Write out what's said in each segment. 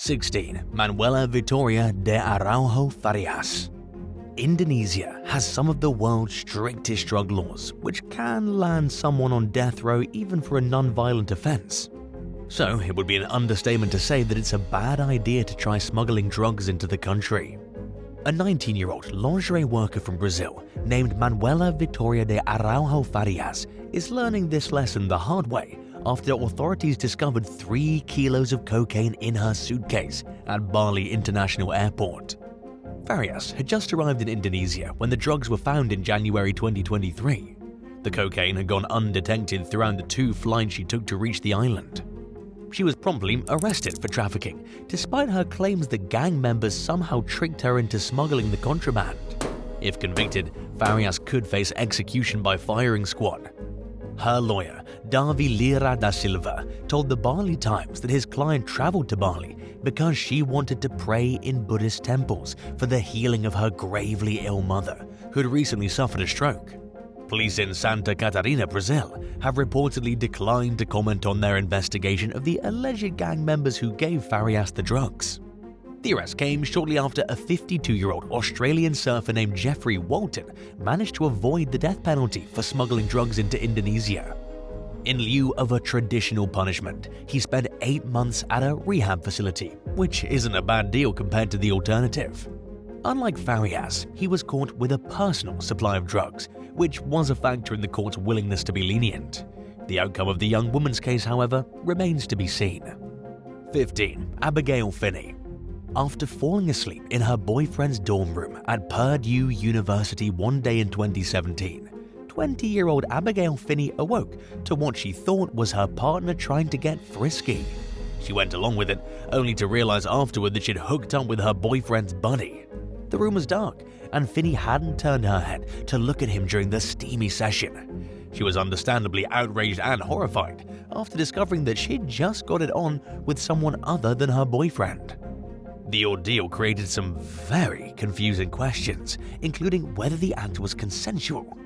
16. Manuela Victoria de Araujo Farias. Indonesia has some of the world's strictest drug laws, which can land someone on death row even for a non-violent offense. So it would be an understatement to say that it's a bad idea to try smuggling drugs into the country. A 19-year-old lingerie worker from Brazil named Manuela Victoria de Araujo Farias is learning this lesson the hard way after authorities discovered 3 kilos of cocaine in her suitcase at Bali International Airport. Farias had just arrived in Indonesia when the drugs were found in January 2023. The cocaine had gone undetected throughout the 2 flights she took to reach the island. She was promptly arrested for trafficking, despite her claims that gang members somehow tricked her into smuggling the contraband. If convicted, Farias could face execution by firing squad. Her lawyer, Davi Lira da Silva, told the Bali Times that his client traveled to Bali because she wanted to pray in Buddhist temples for the healing of her gravely ill mother, who had recently suffered a stroke. Police in Santa Catarina, Brazil, have reportedly declined to comment on their investigation of the alleged gang members who gave Farias the drugs. The arrest came shortly after a 52-year-old Australian surfer named Jeffrey Walton managed to avoid the death penalty for smuggling drugs into Indonesia. In lieu of a traditional punishment, he spent 8 months at a rehab facility, which isn't a bad deal compared to the alternative. Unlike Farias, he was caught with a personal supply of drugs, which was a factor in the court's willingness to be lenient. The outcome of the young woman's case, however, remains to be seen. 15. Abigail Finney. After falling asleep in her boyfriend's dorm room at Purdue University one day in 2017, 20-year-old Abigail Finney awoke to what she thought was her partner trying to get frisky. She went along with it, only to realize afterward that she'd hooked up with her boyfriend's buddy. The room was dark, and Finney hadn't turned her head to look at him during the steamy session. She was understandably outraged and horrified after discovering that she'd just got it on with someone other than her boyfriend. The ordeal created some very confusing questions, including whether the act was consensual.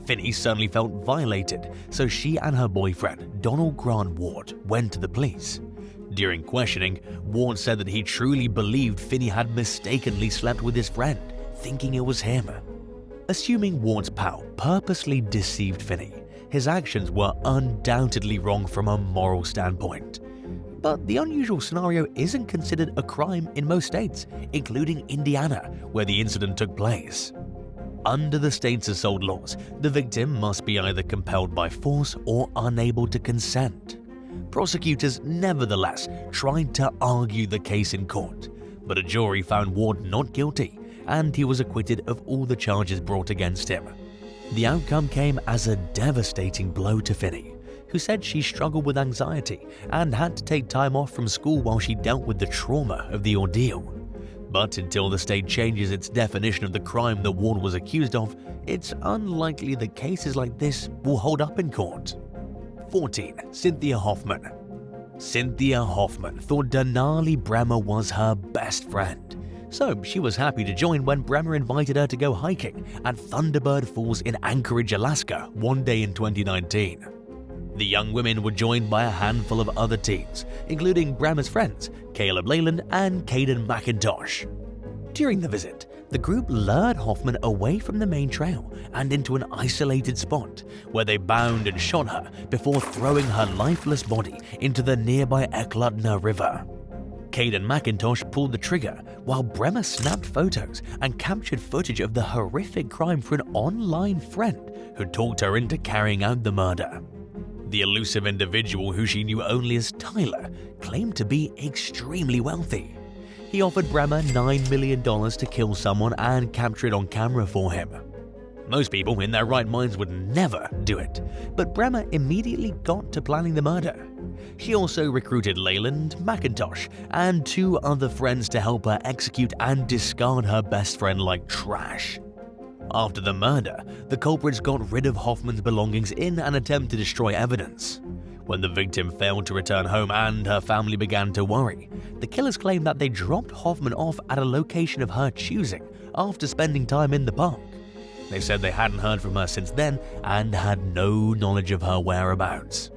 Finney certainly felt violated, so she and her boyfriend, Donald Grant Ward, went to the police. During questioning, Ward said that he truly believed Finney had mistakenly slept with his friend, thinking it was him. Assuming Ward's pal purposely deceived Finney, his actions were undoubtedly wrong from a moral standpoint. But the unusual scenario isn't considered a crime in most states, including Indiana, where the incident took place. Under the state's assault laws, the victim must be either compelled by force or unable to consent. Prosecutors nevertheless tried to argue the case in court, but a jury found Ward not guilty, and he was acquitted of all the charges brought against him. The outcome came as a devastating blow to Finney, who said she struggled with anxiety and had to take time off from school while she dealt with the trauma of the ordeal. But until the state changes its definition of the crime that Ward was accused of, it's unlikely that cases like this will hold up in court. 14. Cynthia Hoffman. Cynthia Hoffman thought Denali Bremer was her best friend, so she was happy to join when Bremer invited her to go hiking at Thunderbird Falls in Anchorage, Alaska one day in 2019. The young women were joined by a handful of other teens, including Bremer's friends, Caleb Leyland and Caden McIntosh. During the visit, the group lured Hoffman away from the main trail and into an isolated spot, where they bound and shot her before throwing her lifeless body into the nearby Eklutna River. Caden McIntosh pulled the trigger, while Bremer snapped photos and captured footage of the horrific crime for an online friend who talked her into carrying out the murder. The elusive individual, who she knew only as Tyler, claimed to be extremely wealthy. He offered Bremer $9 million to kill someone and capture it on camera for him. Most people in their right minds would never do it, but Bremer immediately got to planning the murder. She also recruited Leyland, McIntosh, and 2 other friends to help her execute and discard her best friend like trash. After the murder, the culprits got rid of Hoffman's belongings in an attempt to destroy evidence. When the victim failed to return home and her family began to worry, the killers claimed that they dropped Hoffman off at a location of her choosing after spending time in the park. They said they hadn't heard from her since then and had no knowledge of her whereabouts.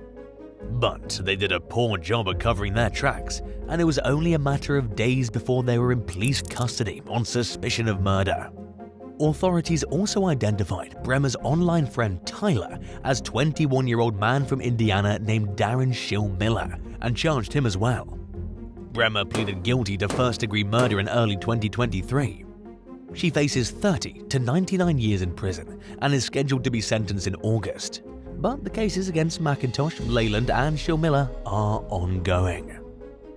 But they did a poor job of covering their tracks, and it was only a matter of days before they were in police custody on suspicion of murder. Authorities also identified Bremer's online friend Tyler as 21-year-old man from Indiana named Darren Schill Miller and charged him as well. Bremer pleaded guilty to first-degree murder in early 2023. She faces 30 to 99 years in prison and is scheduled to be sentenced in August. But the cases against McIntosh, Leyland, and Schill Miller are ongoing.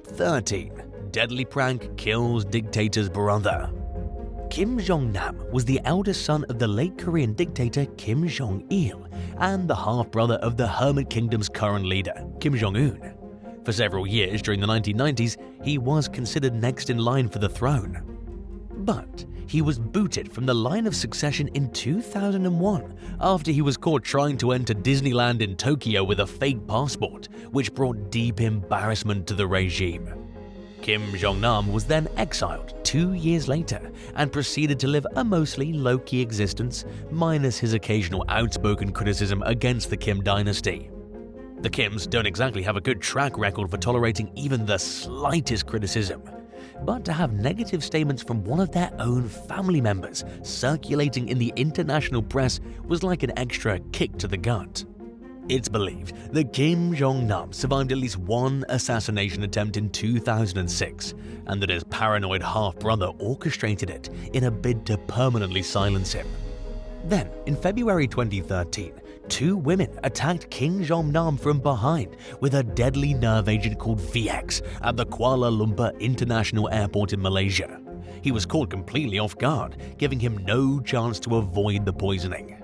13. Deadly prank kills dictator's brother. Kim JongNam was the eldest son of the late Korean dictator Kim Jong-il and the half-brother of the Hermit Kingdom's current leader, Kim Jong-un. For several years during the 1990s, he was considered next in line for the throne. But he was booted from the line of succession in 2001 after he was caught trying to enter Disneyland in Tokyo with a fake passport, which brought deep embarrassment to the regime. Kim JongNam was then exiled 2 years later and proceeded to live a mostly low-key existence, minus his occasional outspoken criticism against the Kim dynasty. The Kims don't exactly have a good track record for tolerating even the slightest criticism, but to have negative statements from one of their own family members circulating in the international press was like an extra kick to the gut. It's believed that Kim JongNam survived at least one assassination attempt in 2006, and that his paranoid half-brother orchestrated it in a bid to permanently silence him. Then, in February 2013, 2 women attacked Kim JongNam from behind with a deadly nerve agent called VX at the Kuala Lumpur International Airport in Malaysia. He was caught completely off guard, giving him no chance to avoid the poisoning.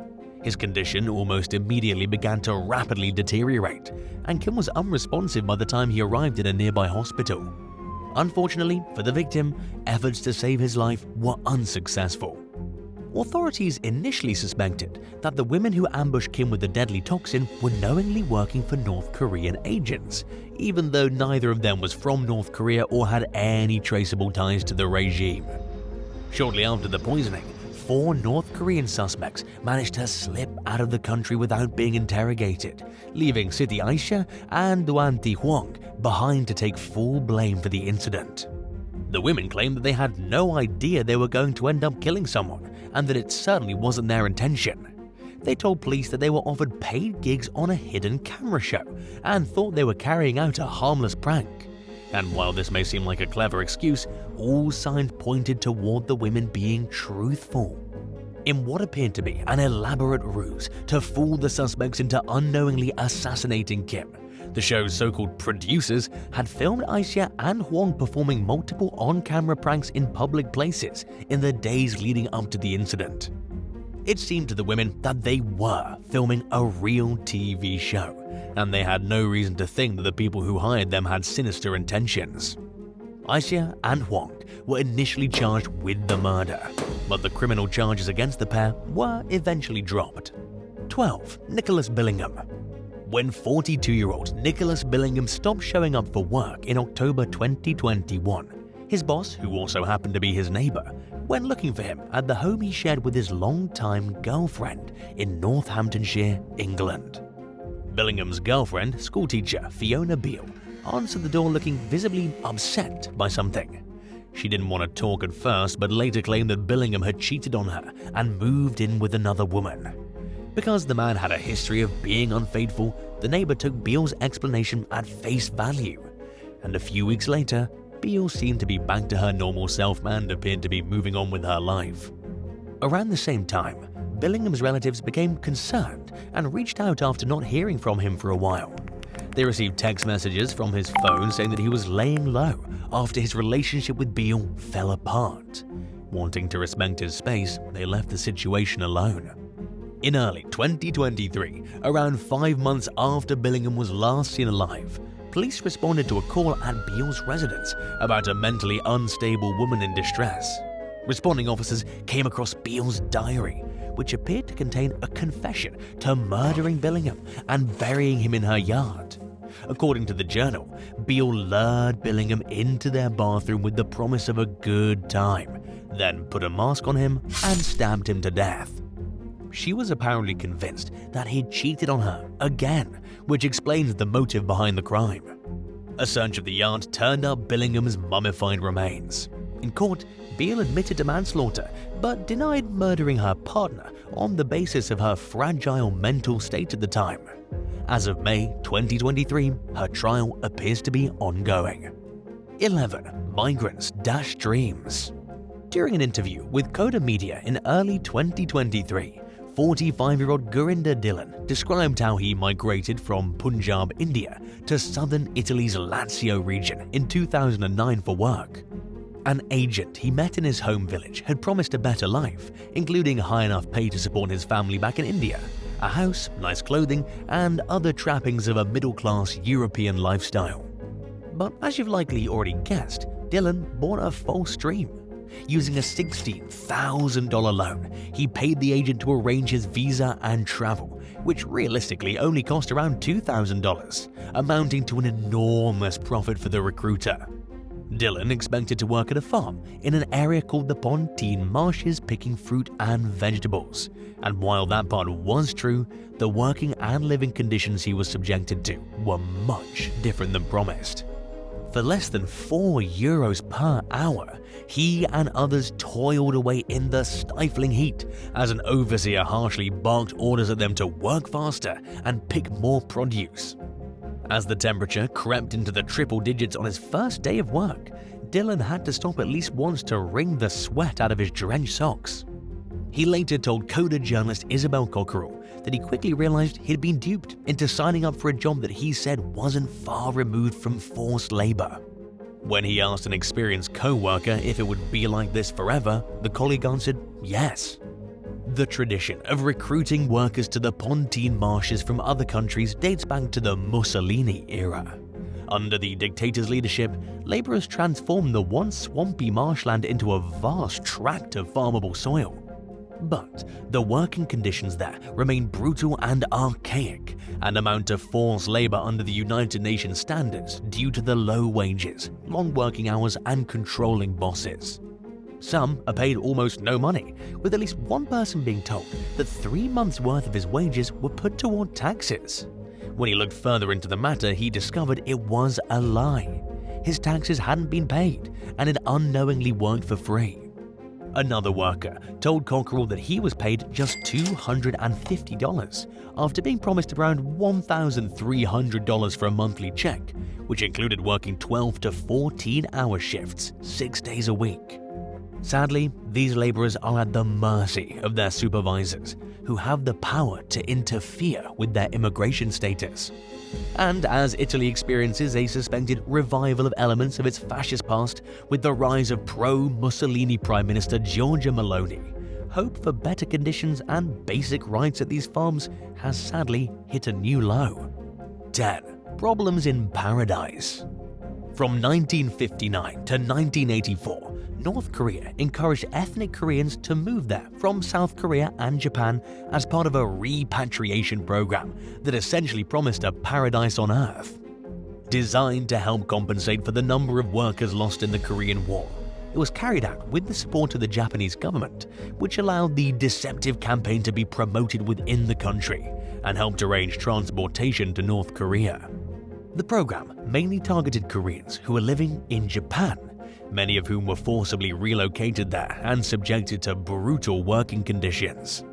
His condition almost immediately began to rapidly deteriorate, and Kim was unresponsive by the time he arrived at a nearby hospital. Unfortunately for the victim, efforts to save his life were unsuccessful. Authorities initially suspected that the women who ambushed Kim with the deadly toxin were knowingly working for North Korean agents, even though neither of them was from North Korea or had any traceable ties to the regime. Shortly after the poisoning, 4 North Korean suspects managed to slip out of the country without being interrogated, leaving Siti Aisha and Duan Thi Huang behind to take full blame for the incident. The women claimed that they had no idea they were going to end up killing someone, and that it certainly wasn't their intention. They told police that they were offered paid gigs on a hidden camera show and thought they were carrying out a harmless prank. And while this may seem like a clever excuse, all signs pointed toward the women being truthful. In what appeared to be an elaborate ruse to fool the suspects into unknowingly assassinating Kim, the show's so-called producers had filmed Aisha and Huang performing multiple on-camera pranks in public places in the days leading up to the incident. It seemed to the women that they were filming a real TV show, and they had no reason to think that the people who hired them had sinister intentions. Aisha and Huang were initially charged with the murder, but the criminal charges against the pair were eventually dropped. 12. Nicholas Billingham. When 42-year-old Nicholas Billingham stopped showing up for work in October 2021, his boss, who also happened to be his neighbor, went looking for him at the home he shared with his longtime girlfriend in Northamptonshire, England. Billingham's girlfriend, schoolteacher Fiona Beale, answered the door looking visibly upset by something. She didn't want to talk at first, but later claimed that Billingham had cheated on her and moved in with another woman. Because the man had a history of being unfaithful, the neighbor took Beale's explanation at face value. And a few weeks later, Beale seemed to be back to her normal self and appeared to be moving on with her life. Around the same time, Billingham's relatives became concerned and reached out after not hearing from him for a while. They received text messages from his phone saying that he was laying low after his relationship with Beale fell apart. Wanting to respect his space, they left the situation alone. In early 2023, around 5 months after Billingham was last seen alive, police responded to a call at Beale's residence about a mentally unstable woman in distress. Responding officers came across Beale's diary, which appeared to contain a confession to murdering Billingham and burying him in her yard. According to the journal, Beale lured Billingham into their bathroom with the promise of a good time, then put a mask on him and stabbed him to death. She was apparently convinced that he'd cheated on her again, which explains the motive behind the crime. A search of the yard turned up Billingham's mummified remains. In court, Beale admitted to manslaughter, but denied murdering her partner on the basis of her fragile mental state at the time. As of May 2023, her trial appears to be ongoing. 11. Migrants Dreams. During an interview with Coda Media in early 2023, 45-year-old Gurinder Dhillon described how he migrated from Punjab, India to southern Italy's Lazio region in 2009 for work. An agent he met in his home village had promised a better life, including high enough pay to support his family back in India, a house, nice clothing, and other trappings of a middle-class European lifestyle. But as you've likely already guessed, Dhillon bought a false dream. Using a $16,000 loan, he paid the agent to arrange his visa and travel, which realistically only cost around $2,000, amounting to an enormous profit for the recruiter. Dhillon expected to work at a farm in an area called the Pontine Marshes picking fruit and vegetables, and while that part was true, the working and living conditions he was subjected to were much different than promised. For less than €4 per hour, he and others toiled away in the stifling heat as an overseer harshly barked orders at them to work faster and pick more produce. As the temperature crept into the triple digits on his first day of work, Dhillon had to stop at least once to wring the sweat out of his drenched socks. He later told Coda journalist Isabel Cockerell that he quickly realized he'd been duped into signing up for a job that he said wasn't far removed from forced labor. When he asked an experienced co-worker if it would be like this forever, the colleague answered yes. The tradition of recruiting workers to the Pontine Marshes from other countries dates back to the Mussolini era. Under the dictator's leadership, laborers transformed the once swampy marshland into a vast tract of farmable soil. But the working conditions there remain brutal and archaic and amount to forced labor under the United Nations standards due to the low wages, long working hours, and controlling bosses. Some are paid almost no money, with at least one person being told that 3 months' worth of his wages were put toward taxes. When he looked further into the matter, he discovered it was a lie. His taxes hadn't been paid, and had unknowingly worked for free. Another worker told Cockerell that he was paid just $250 after being promised around $1,300 for a monthly check, which included working 12 to 14-hour shifts 6 days a week. Sadly, these laborers are at the mercy of their supervisors, who have the power to interfere with their immigration status. And as Italy experiences a suspected revival of elements of its fascist past with the rise of pro-Mussolini Prime Minister Giorgia Meloni, hope for better conditions and basic rights at these farms has sadly hit a new low. 10. Problems in Paradise. From 1959 to 1984, North Korea encouraged ethnic Koreans to move there from South Korea and Japan as part of a repatriation program that essentially promised a paradise on Earth. Designed to help compensate for the number of workers lost in the Korean War, it was carried out with the support of the Japanese government, which allowed the deceptive campaign to be promoted within the country and helped arrange transportation to North Korea. The program mainly targeted Koreans who were living in Japan, many of whom were forcibly relocated there and subjected to brutal working conditions.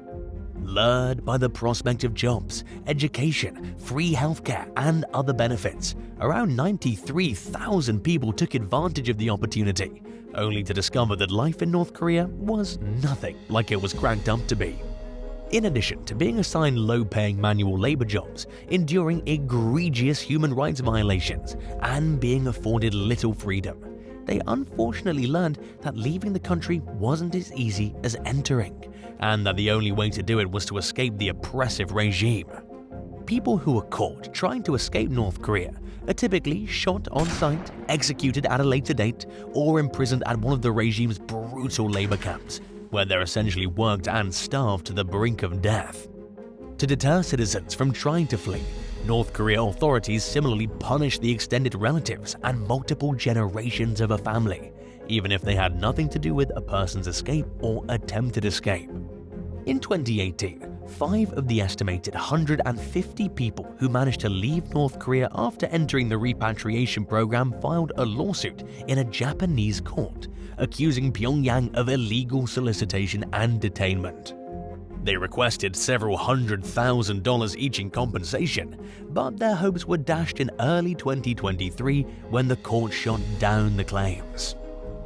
Lured by the prospect of jobs, education, free healthcare, and other benefits, around 93,000 people took advantage of the opportunity, only to discover that life in North Korea was nothing like it was cracked up to be. In addition to being assigned low-paying manual labor jobs, enduring egregious human rights violations, and being afforded little freedom, they unfortunately learned that leaving the country wasn't as easy as entering, and that the only way to do it was to escape the oppressive regime. People who are caught trying to escape North Korea are typically shot on sight, executed at a later date, or imprisoned at one of the regime's brutal labor camps, where they're essentially worked and starved to the brink of death. To deter citizens from trying to flee, North Korea authorities similarly punish the extended relatives and multiple generations of a family, even if they had nothing to do with a person's escape or attempted escape. In 2018, 5 of the estimated 150 people who managed to leave North Korea after entering the repatriation program filed a lawsuit in a Japanese court, accusing Pyongyang of illegal solicitation and detainment. They requested several $100,000 each in compensation, but their hopes were dashed in early 2023 when the court shot down the claims.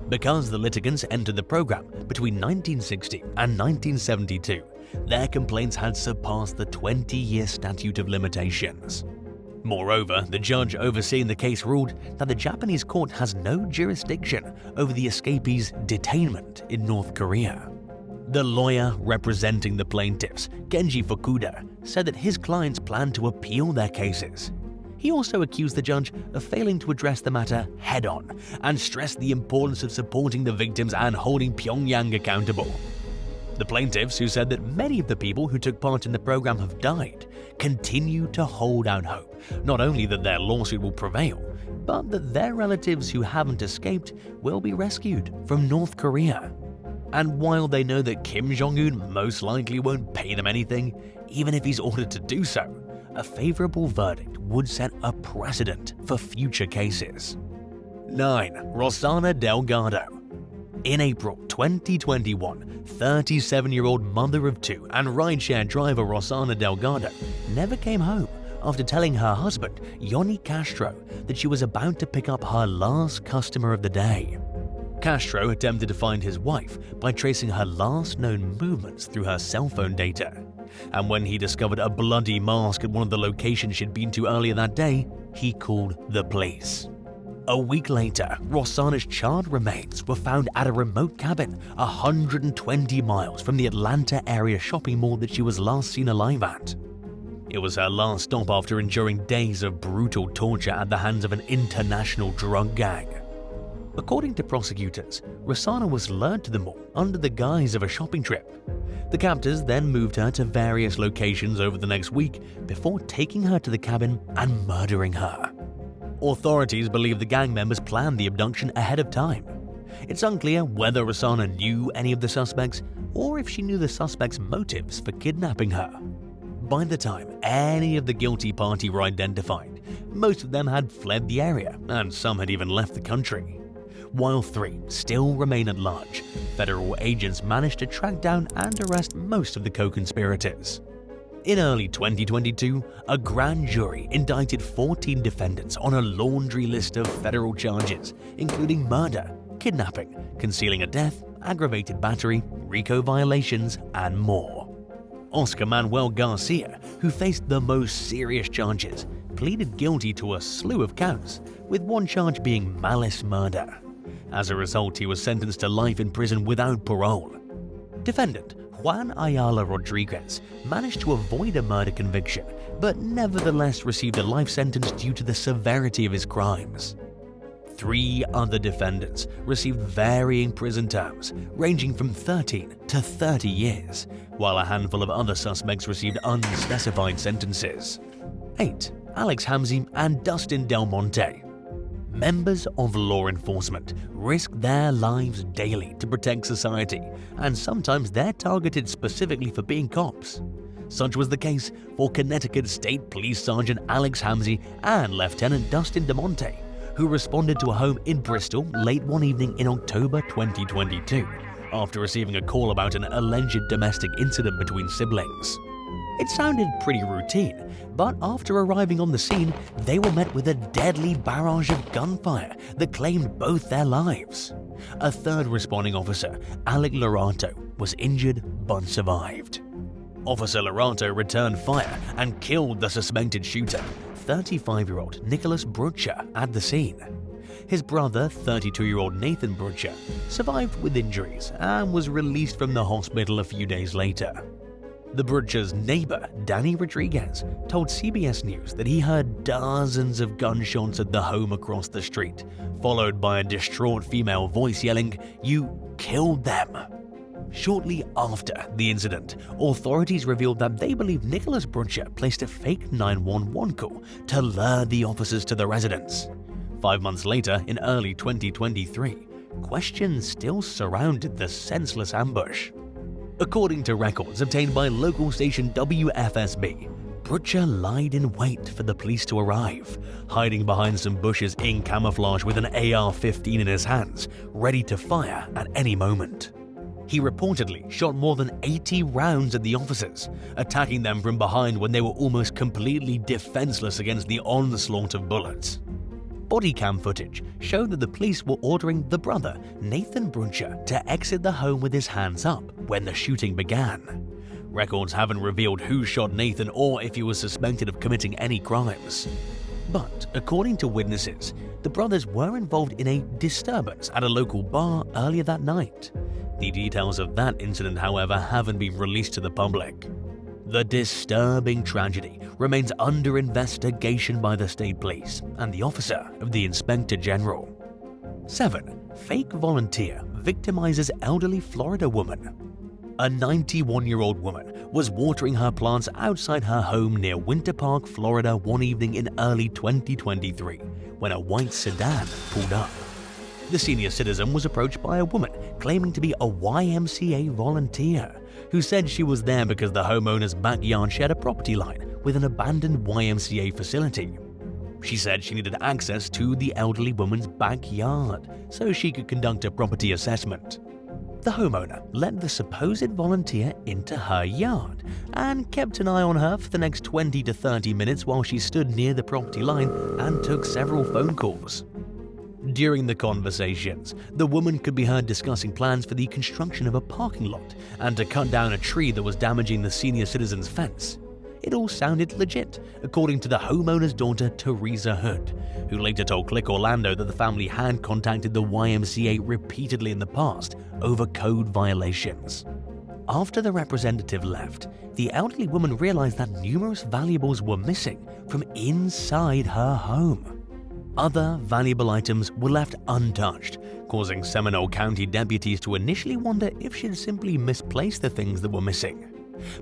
Because the litigants entered the program between 1960 and 1972, their complaints had surpassed the 20-year statute of limitations. Moreover, the judge overseeing the case ruled that the Japanese court has no jurisdiction over the escapees' detainment in North Korea. The lawyer representing the plaintiffs, Genji Fukuda, said that his clients plan to appeal their cases. He also accused the judge of failing to address the matter head-on and stressed the importance of supporting the victims and holding Pyongyang accountable. The plaintiffs, who said that many of the people who took part in the program have died, continue to hold out hope, not only that their lawsuit will prevail, but that their relatives who haven't escaped will be rescued from North Korea. And while they know that Kim Jong-un most likely won't pay them anything, even if he's ordered to do so, a favorable verdict would set a precedent for future cases. 9. Rosanna Delgado. In April 2021, 37-year-old mother of 2 and rideshare driver Rosanna Delgado never came home after telling her husband, Yoni Castro, that she was about to pick up her last customer of the day. Castro attempted to find his wife by tracing her last known movements through her cell phone data. And when he discovered a bloody mask at one of the locations she'd been to earlier that day, he called the police. A week later, Rosanna's charred remains were found at a remote cabin 120 miles from the Atlanta area shopping mall that she was last seen alive at. It was her last stop after enduring days of brutal torture at the hands of an international drug gang. According to prosecutors, Rosanna was lured to the mall under the guise of a shopping trip. The captors then moved her to various locations over the next week before taking her to the cabin and murdering her. Authorities believe the gang members planned the abduction ahead of time. It's unclear whether Rosanna knew any of the suspects or if she knew the suspects' motives for kidnapping her. By the time any of the guilty party were identified, most of them had fled the area and some had even left the country. While 3 still remain at large, federal agents managed to track down and arrest most of the co-conspirators. In early 2022, a grand jury indicted 14 defendants on a laundry list of federal charges, including murder, kidnapping, concealing a death, aggravated battery, RICO violations, and more. Oscar Manuel Garcia, who faced the most serious charges, pleaded guilty to a slew of counts, with one charge being malice murder. As a result, he was sentenced to life in prison without parole. Defendant Juan Ayala Rodriguez managed to avoid a murder conviction, but nevertheless received a life sentence due to the severity of his crimes. 3 other defendants received varying prison terms, ranging from 13 to 30 years, while a handful of other suspects received unspecified sentences. 8. Alex Hamzi and Dustin Del Monte. Members of law enforcement risk their lives daily to protect society, and sometimes they're targeted specifically for being cops. Such was the case for Connecticut State Police Sergeant Alex Hamzi and Lieutenant Dustin DeMonte, who responded to a home in Bristol late one evening in October 2022 after receiving a call about an alleged domestic incident between siblings. It sounded pretty routine, but after arriving on the scene, they were met with a deadly barrage of gunfire that claimed both their lives. A third responding officer, Alec Lorato, was injured but survived. Officer Lorato returned fire and killed the suspected shooter, 35-year-old Nicholas Brutcher, at the scene. His brother, 32-year-old Nathan Brutcher, survived with injuries and was released from the hospital a few days later. The Brutcher's neighbor, Danny Rodriguez, told CBS News that he heard dozens of gunshots at the home across the street, followed by a distraught female voice yelling, "You killed them." Shortly after the incident, authorities revealed that they believe Nicholas Brutcher placed a fake 911 call to lure the officers to the residence. 5 months later, in early 2023, questions still surrounded the senseless ambush. According to records obtained by local station WFSB, Brutcher lied in wait for the police to arrive, hiding behind some bushes in camouflage with an AR-15 in his hands, ready to fire at any moment. He reportedly shot more than 80 rounds at the officers, attacking them from behind when they were almost completely defenseless against the onslaught of bullets. Body cam footage showed that the police were ordering the brother, Nathan Brutcher, to exit the home with his hands up when the shooting began. Records haven't revealed who shot Nathan or if he was suspected of committing any crimes. But according to witnesses, the brothers were involved in a disturbance at a local bar earlier that night. The details of that incident, however, haven't been released to the public. The disturbing tragedy remains under investigation by the state police and the officer of the Inspector General. 7. Fake volunteer victimizes elderly Florida woman. A 91-year-old woman was watering her plants outside her home near Winter Park, Florida one evening in early 2023 when a white sedan pulled up. The senior citizen was approached by a woman claiming to be a YMCA volunteer who said she was there because the homeowner's backyard shared a property line with an abandoned YMCA facility. She said she needed access to the elderly woman's backyard so she could conduct a property assessment. The homeowner let the supposed volunteer into her yard and kept an eye on her for the next 20 to 30 minutes while she stood near the property line and took several phone calls. During the conversations, the woman could be heard discussing plans for the construction of a parking lot and to cut down a tree that was damaging the senior citizen's fence. It all sounded legit, according to the homeowner's daughter, Teresa Hood, who later told Click Orlando that the family had contacted the YMCA repeatedly in the past over code violations. After the representative left, the elderly woman realized that numerous valuables were missing from inside her home. Other valuable items were left untouched, causing Seminole County deputies to initially wonder if she'd simply misplaced the things that were missing.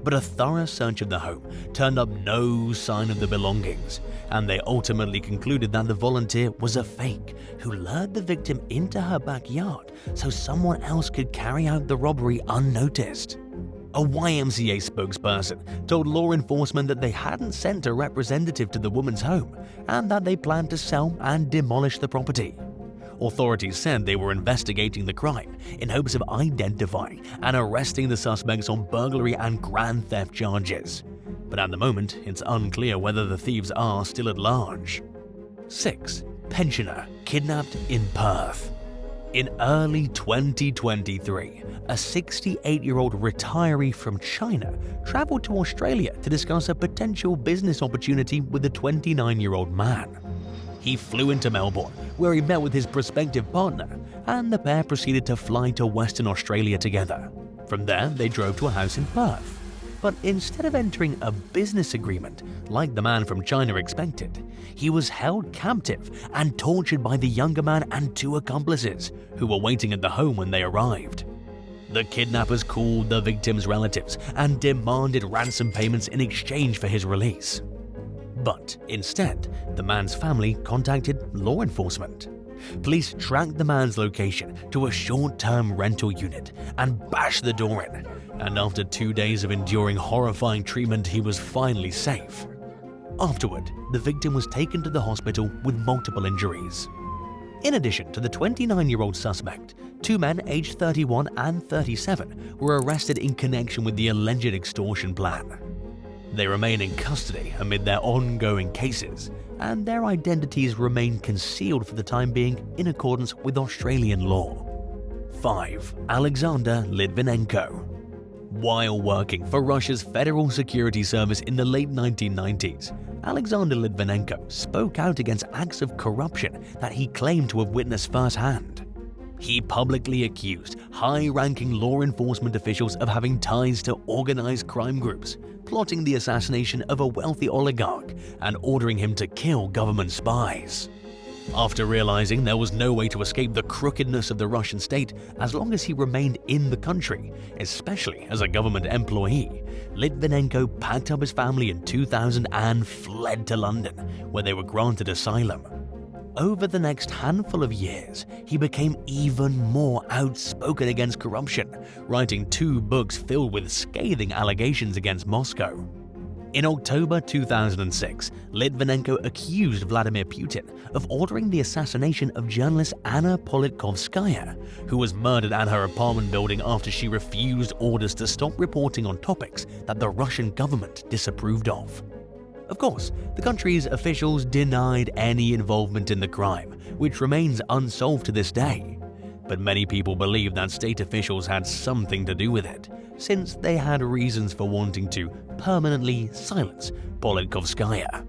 But a thorough search of the home turned up no sign of the belongings, and they ultimately concluded that the volunteer was a fake who lured the victim into her backyard so someone else could carry out the robbery unnoticed. A YMCA spokesperson told law enforcement that they hadn't sent a representative to the woman's home and that they planned to sell and demolish the property. Authorities said they were investigating the crime in hopes of identifying and arresting the suspects on burglary and grand theft charges. But at the moment, it's unclear whether the thieves are still at large. 6. Pensioner kidnapped in Perth. In early 2023, a 68-year-old retiree from China traveled to Australia to discuss a potential business opportunity with a 29-year-old man. He flew into Melbourne, where he met with his prospective partner, and the pair proceeded to fly to Western Australia together. From there, they drove to a house in Perth. But instead of entering a business agreement, like the man from China expected, he was held captive and tortured by the younger man and two accomplices, who were waiting at the home when they arrived. The kidnappers called the victim's relatives and demanded ransom payments in exchange for his release. But instead, the man's family contacted law enforcement. Police tracked the man's location to a short-term rental unit and bashed the door in, and after 2 days of enduring horrifying treatment, he was finally safe. Afterward, the victim was taken to the hospital with multiple injuries. In addition to the 29-year-old suspect, two men aged 31 and 37 were arrested in connection with the alleged extortion plan. They remain in custody amid their ongoing cases, and their identities remain concealed for the time being in accordance with Australian law. 5. Alexander Litvinenko. While working for Russia's Federal Security Service in the late 1990s, Alexander Litvinenko spoke out against acts of corruption that he claimed to have witnessed firsthand. He publicly accused high-ranking law enforcement officials of having ties to organized crime groups, plotting the assassination of a wealthy oligarch, and ordering him to kill government spies. After realizing there was no way to escape the crookedness of the Russian state as long as he remained in the country, especially as a government employee, Litvinenko packed up his family in 2000 and fled to London, where they were granted asylum. Over the next handful of years, he became even more outspoken against corruption, writing 2 books filled with scathing allegations against Moscow. In October 2006, Litvinenko accused Vladimir Putin of ordering the assassination of journalist Anna Politkovskaya, who was murdered at her apartment building after she refused orders to stop reporting on topics that the Russian government disapproved of. Of course, the country's officials denied any involvement in the crime, which remains unsolved to this day. But many people believe that state officials had something to do with it, since they had reasons for wanting to permanently silence Politkovskaya.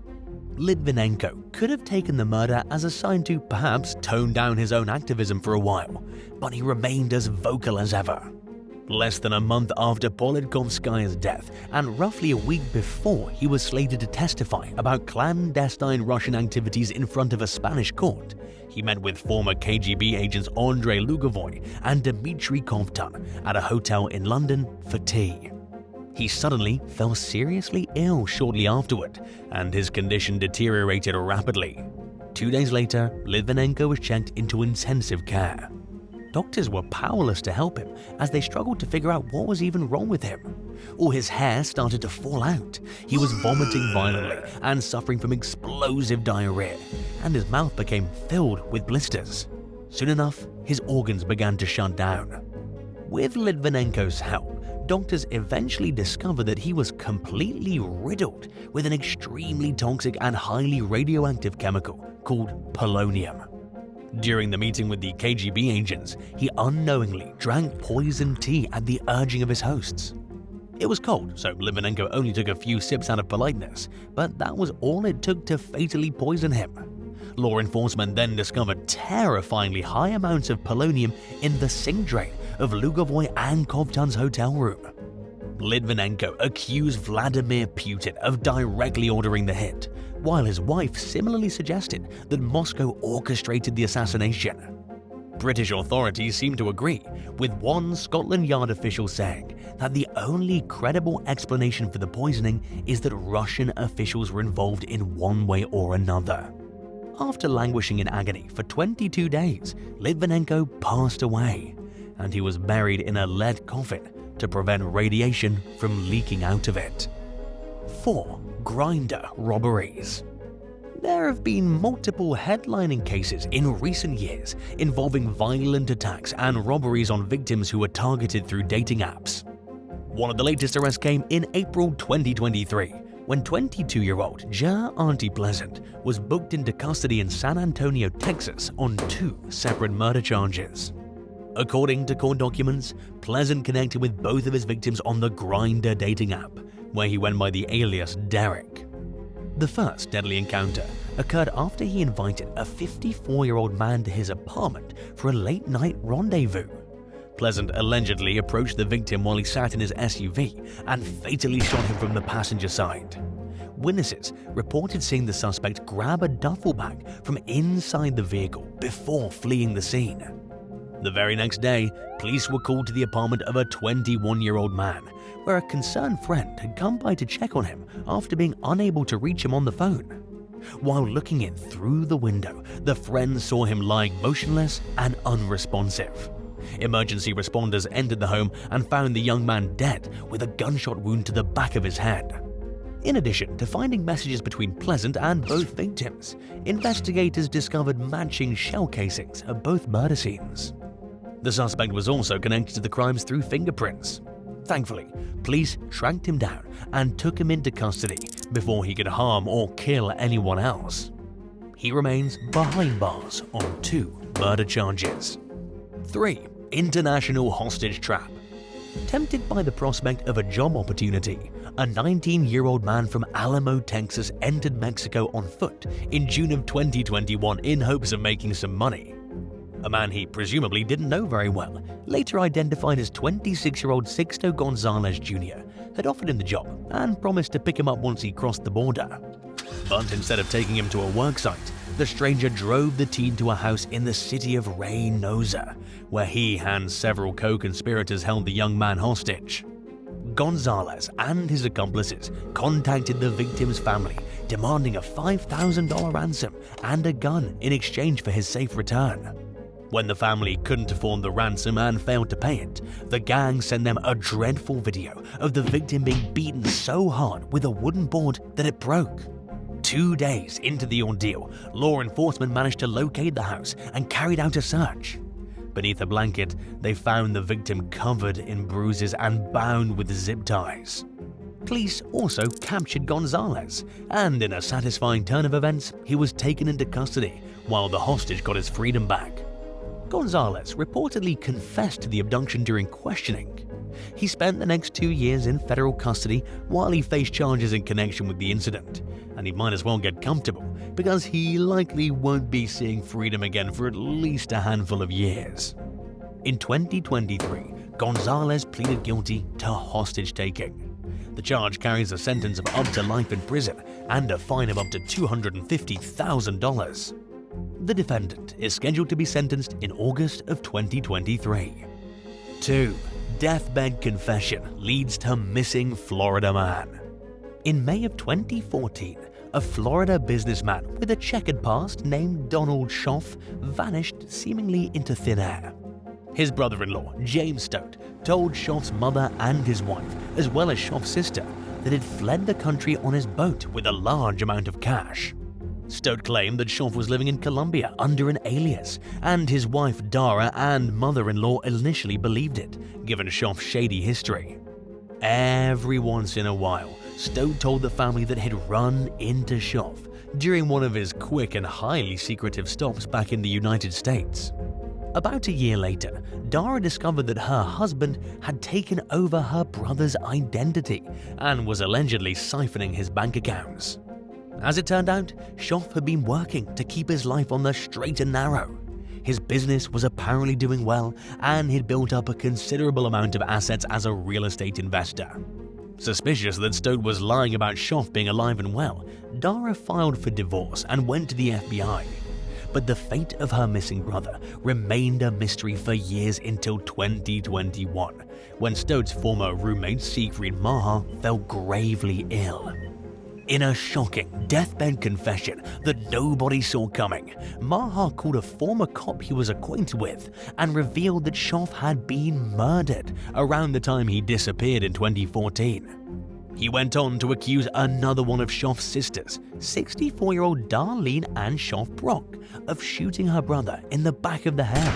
Litvinenko could have taken the murder as a sign to perhaps tone down his own activism for a while, but he remained as vocal as ever. Less than a month after Politkovskaya's death, and roughly a week before he was slated to testify about clandestine Russian activities in front of a Spanish court, he met with former KGB agents Andrei Lugovoy and Dmitry Kovtun at a hotel in London for tea. He suddenly fell seriously ill shortly afterward, and his condition deteriorated rapidly. 2 days later, Litvinenko was checked into intensive care. Doctors were powerless to help him as they struggled to figure out what was even wrong with him. All his hair started to fall out, he was vomiting violently and suffering from explosive diarrhea, and his mouth became filled with blisters. Soon enough, his organs began to shut down. With Litvinenko's help, doctors eventually discovered that he was completely riddled with an extremely toxic and highly radioactive chemical called polonium. During the meeting with the KGB agents, he unknowingly drank poisoned tea at the urging of his hosts. It was cold, so Litvinenko only took a few sips out of politeness, but that was all it took to fatally poison him. Law enforcement then discovered terrifyingly high amounts of polonium in the sink drain of Lugovoy and Kovtun's hotel room. Litvinenko accused Vladimir Putin of directly ordering the hit, while his wife similarly suggested that Moscow orchestrated the assassination. British authorities seemed to agree, with one Scotland Yard official saying that the only credible explanation for the poisoning is that Russian officials were involved in one way or another. After languishing in agony for 22 days, Litvinenko passed away, and he was buried in a lead coffin to prevent radiation from leaking out of it. 4. Grinder robberies. There have been multiple headlining cases in recent years involving violent attacks and robberies on victims who were targeted through dating apps. One of the latest arrests came in April 2023, when 22-year-old Ja Auntie Pleasant was booked into custody in San Antonio, Texas on 2 separate murder charges. According to court documents, Pleasant connected with both of his victims on the Grindr dating app, where he went by the alias Derek. The first deadly encounter occurred after he invited a 54-year-old man to his apartment for a late-night rendezvous. Pleasant allegedly approached the victim while he sat in his SUV and fatally shot him from the passenger side. Witnesses reported seeing the suspect grab a duffel bag from inside the vehicle before fleeing the scene. The very next day, police were called to the apartment of a 21-year-old man, where a concerned friend had come by to check on him after being unable to reach him on the phone. While looking in through the window, the friend saw him lying motionless and unresponsive. Emergency responders entered the home and found the young man dead with a gunshot wound to the back of his head. In addition to finding messages between Pleasant and both victims, investigators discovered matching shell casings at both murder scenes. The suspect was also connected to the crimes through fingerprints. Thankfully, police tracked him down and took him into custody before he could harm or kill anyone else. He remains behind bars on 2 murder charges. 3. International hostage trap. Tempted by the prospect of a job opportunity, a 19-year-old man from Alamo, Texas entered Mexico on foot in June of 2021 in hopes of making some money. A man he presumably didn't know very well, later identified as 26-year-old Sixto Gonzalez Jr., had offered him the job and promised to pick him up once he crossed the border. But instead of taking him to a work site, the stranger drove the teen to a house in the city of Reynosa, where he and several co-conspirators held the young man hostage. Gonzalez and his accomplices contacted the victim's family, demanding a $5,000 ransom and a gun in exchange for his safe return. When the family couldn't afford the ransom and failed to pay it, the gang sent them a dreadful video of the victim being beaten so hard with a wooden board that it broke. 2 days into the ordeal, law enforcement managed to locate the house and carried out a search. Beneath a blanket, they found the victim covered in bruises and bound with zip ties. Police also captured Gonzalez, and in a satisfying turn of events, he was taken into custody while the hostage got his freedom back. Gonzalez reportedly confessed to the abduction during questioning. He spent the next 2 years in federal custody while he faced charges in connection with the incident, and he might as well get comfortable because he likely won't be seeing freedom again for at least a handful of years. In 2023, Gonzalez pleaded guilty to hostage-taking. The charge carries a sentence of up to life in prison and a fine of up to $250,000. The defendant is scheduled to be sentenced in August of 2023. 2. Deathbed confession leads to missing Florida man. In May of 2014, a Florida businessman with a checkered past named Donald Schoff vanished seemingly into thin air. His brother-in-law, James Stote, told Schoff's mother and his wife, as well as Schoff's sister, that he'd fled the country on his boat with a large amount of cash. Stote claimed that Schoff was living in Colombia under an alias, and his wife Dara and mother-in-law initially believed it, given Schoff's shady history. Every once in a while, Stote told the family that he'd run into Schoff during one of his quick and highly secretive stops back in the United States. About a year later, Dara discovered that her husband had taken over her brother's identity and was allegedly siphoning his bank accounts. As it turned out, Schoff had been working to keep his life on the straight and narrow. His business was apparently doing well, and he'd built up a considerable amount of assets as a real estate investor. Suspicious that Stote was lying about Schoff being alive and well, Dara filed for divorce and went to the FBI. But the fate of her missing brother remained a mystery for years until 2021, when Stote's former roommate Siegfried Maha fell gravely ill. In a shocking deathbed confession that nobody saw coming, Maha called a former cop he was acquainted with and revealed that Schoff had been murdered around the time he disappeared in 2014. He went on to accuse another one of Schoff's sisters, 64-year-old Darlene Ann Schoff Brock, of shooting her brother in the back of the head.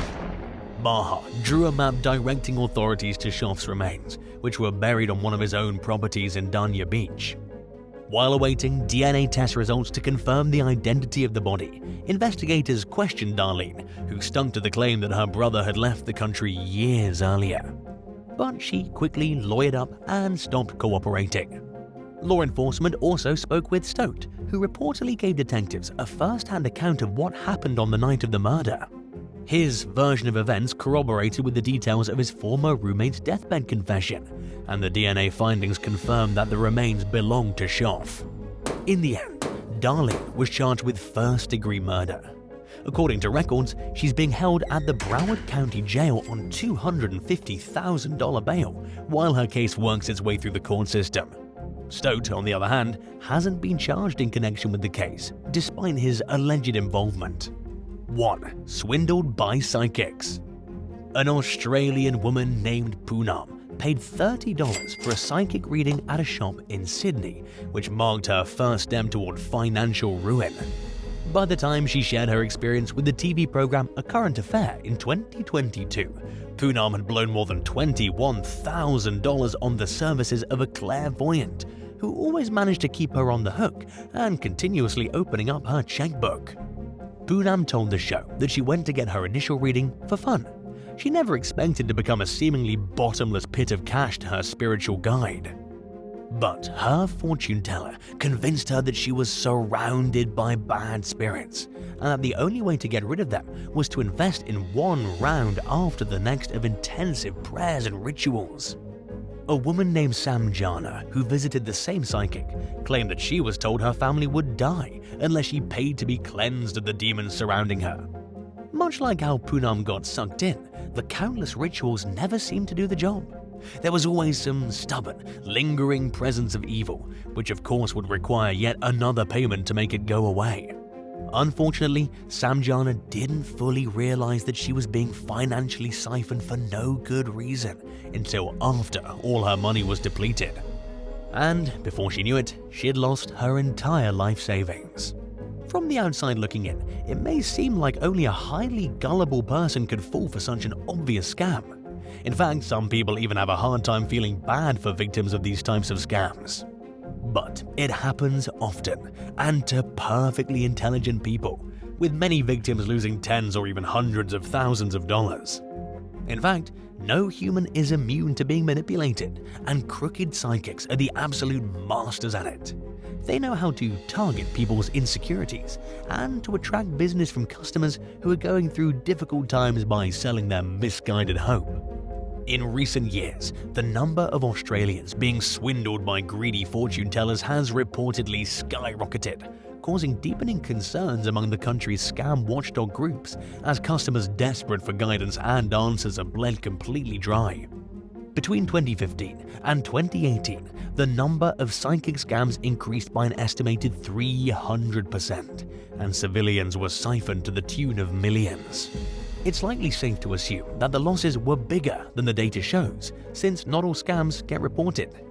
Maha drew a map directing authorities to Schoff's remains, which were buried on one of his own properties in Dania Beach. While awaiting DNA test results to confirm the identity of the body, investigators questioned Darlene, who stuck to the claim that her brother had left the country years earlier. But she quickly lawyered up and stopped cooperating. Law enforcement also spoke with Stote, who reportedly gave detectives a first-hand account of what happened on the night of the murder. His version of events corroborated with the details of his former roommate's deathbed confession, and the DNA findings confirmed that the remains belonged to Schoff. In the end, Darlene was charged with first-degree murder. According to records, she's being held at the Broward County Jail on $250,000 bail while her case works its way through the court system. Stote, on the other hand, hasn't been charged in connection with the case, despite his alleged involvement. 1. Swindled by psychics. An Australian woman named Poonam paid $30 for a psychic reading at a shop in Sydney, which marked her first step toward financial ruin. By the time she shared her experience with the TV program A Current Affair in 2022, Poonam had blown more than $21,000 on the services of a clairvoyant, who always managed to keep her on the hook and continuously opening up her checkbook. Poonam told the show that she went to get her initial reading for fun. She never expected to become a seemingly bottomless pit of cash to her spiritual guide. But her fortune teller convinced her that she was surrounded by bad spirits, and that the only way to get rid of them was to invest in one round after the next of intensive prayers and rituals. A woman named Samjana, who visited the same psychic, claimed that she was told her family would die unless she paid to be cleansed of the demons surrounding her. Much like how Poonam got sucked in, the countless rituals never seemed to do the job. There was always some stubborn, lingering presence of evil, which of course would require yet another payment to make it go away. Unfortunately, Samjana didn't fully realize that she was being financially siphoned for no good reason until after all her money was depleted. And before she knew it, she had lost her entire life savings. From the outside looking in, it may seem like only a highly gullible person could fall for such an obvious scam. In fact, some people even have a hard time feeling bad for victims of these types of scams. But it happens often, and to perfectly intelligent people, with many victims losing tens or even hundreds of thousands of dollars. In fact, no human is immune to being manipulated, and crooked psychics are the absolute masters at it. They know how to target people's insecurities and to attract business from customers who are going through difficult times by selling them misguided hope. In recent years, the number of Australians being swindled by greedy fortune tellers has reportedly skyrocketed, causing deepening concerns among the country's scam watchdog groups as customers desperate for guidance and answers are bled completely dry. Between 2015 and 2018, the number of psychic scams increased by an estimated 300%, and civilians were siphoned to the tune of millions. It's likely safe to assume that the losses were bigger than the data shows, since not all scams get reported.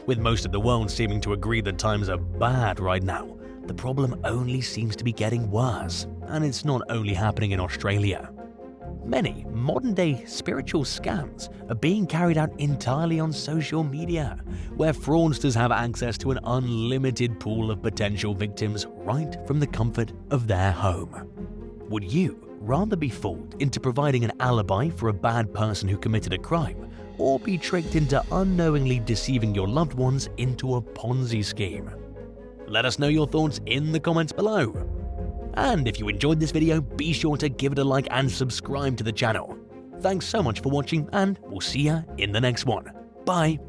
With most of the world seeming to agree that times are bad right now, the problem only seems to be getting worse, and it's not only happening in Australia. Many modern-day spiritual scams are being carried out entirely on social media, where fraudsters have access to an unlimited pool of potential victims right from the comfort of their home. Would you rather be fooled into providing an alibi for a bad person who committed a crime, or be tricked into unknowingly deceiving your loved ones into a Ponzi scheme? Let us know your thoughts in the comments below. And if you enjoyed this video, be sure to give it a like and subscribe to the channel. Thanks so much for watching, and we'll see ya in the next one. Bye!